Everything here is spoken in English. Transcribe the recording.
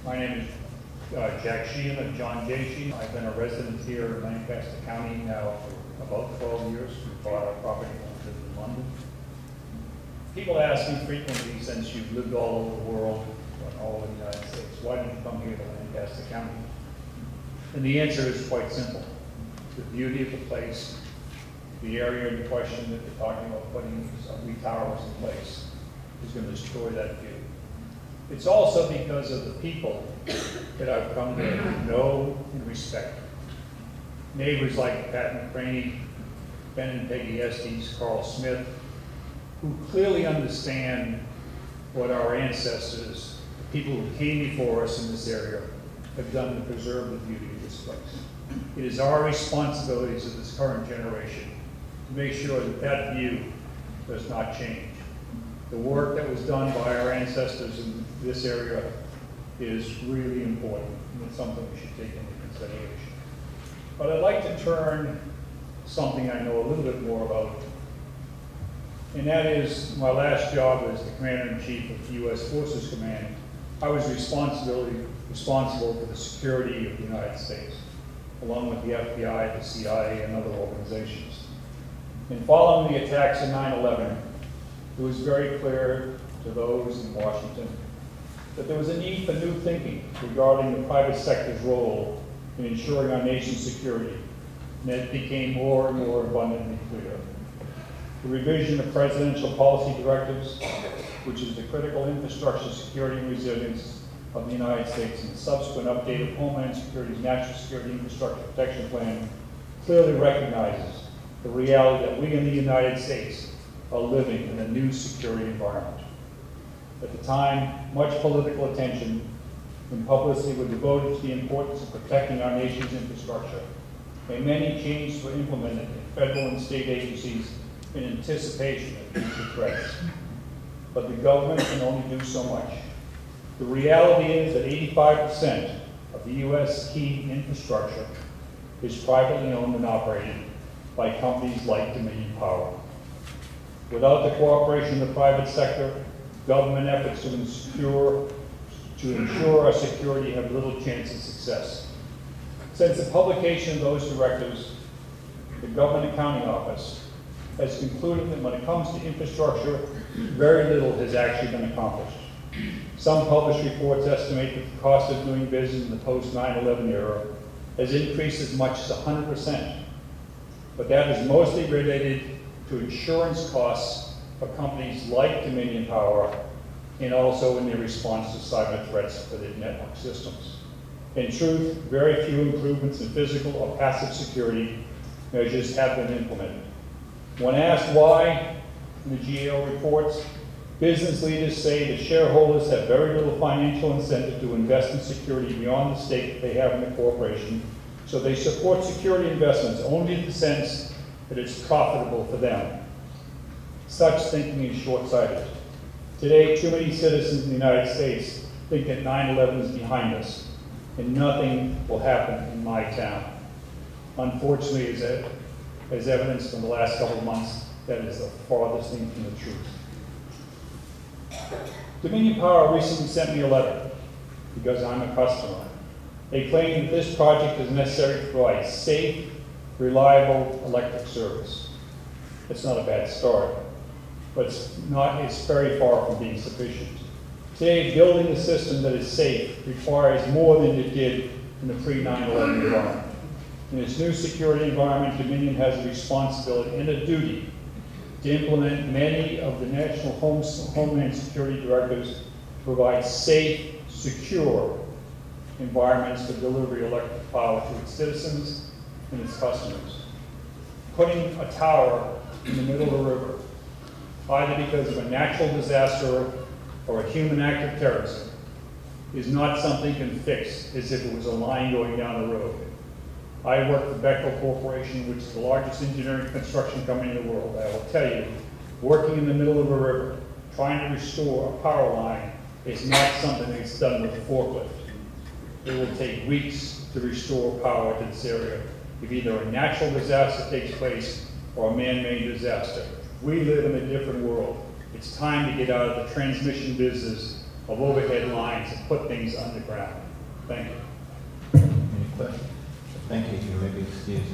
My name is Jack Sheehan of J. Sheehan. I've been a resident here in Lancaster County now for about 12 years. We bought our property in London. People ask me frequently, since you've lived all over the world, all over the United States, why did you come here to Lancaster County? And the answer is quite simple. The beauty of the place, the area in question that they're talking about putting these towers in place is going to destroy that view. It's also because of the people that I've come to know and respect. Neighbors like Pat McCraney, Ben and Peggy Estes, Carl Smith, who clearly understand what our ancestors, the people who came before us in this area, have done to preserve the beauty of this place. It is our responsibilities of this current generation to make sure that that view does not change. The work that was done by our ancestors in this area is really important, and it's something we should take into consideration. But I'd like to turn something I know a little bit more about, and that is my last job as the Commander-in-Chief of the U.S. Forces Command. I was responsible for the security of the United States, along with the FBI, the CIA, and other organizations. And following the attacks of 9/11, it was very clear to those in Washington that there was a need for new thinking regarding the private sector's role in ensuring our nation's security, and it became more and more abundantly clear. The revision of presidential policy directives, which is the critical infrastructure, security, and resilience of the United States, and the subsequent update of Homeland Security's National Security Infrastructure Protection Plan, clearly recognizes the reality that we in the United States are living in a new security environment. At the time, much political attention and publicity were devoted to the importance of protecting our nation's infrastructure, and many changes were implemented in federal and state agencies in anticipation of future threats. But the government can only do so much. The reality is that 85% of the U.S. key infrastructure is privately owned and operated by companies like Dominion Power. Without the cooperation of the private sector, government efforts to ensure our security have little chance of success. Since the publication of those directives, the Government Accounting Office has concluded that when it comes to infrastructure, very little has actually been accomplished. Some published reports estimate that the cost of doing business in the post-9/11 era has increased as much as 100%, but that is mostly related to insurance costs for companies like Dominion Power, and also in their response to cyber threats for their network systems. In truth, very few improvements in physical or passive security measures have been implemented. When asked why in the GAO reports, business leaders say that shareholders have very little financial incentive to invest in security beyond the stake that they have in the corporation, so they support security investments only in the sense that it's profitable for them. Such thinking is short-sighted. Today, too many citizens in the United States think that 9/11 is behind us, and nothing will happen in my town. Unfortunately, as evidenced in the last couple of months, that is the farthest thing from the truth. Dominion Power recently sent me a letter because I'm a customer. They claim that this project is necessary to provide safe, reliable electric service. It's not a bad start, but it's very far from being sufficient. Today, building a system that is safe requires more than it did in the pre-9/11 environment. In its new security environment, Dominion has a responsibility and a duty to implement many of the National Homeland Security directives to provide safe, secure environments for delivery of electric power to its citizens and its customers. Putting a tower in the middle of a river, either because of a natural disaster or a human act of terrorism, is not something you can fix as if it was a line going down the road. I work for Bechtel Corporation, which is the largest engineering construction company in the world. I will tell you, working in the middle of a river, trying to restore a power line is not something that's done with a forklift. It will take weeks to restore power to this area if either a natural disaster takes place or a man-made disaster. We live in a different world. It's time to get out of the transmission business of overhead lines and put things underground. Thank you. Any questions? Thank you. You may be excused.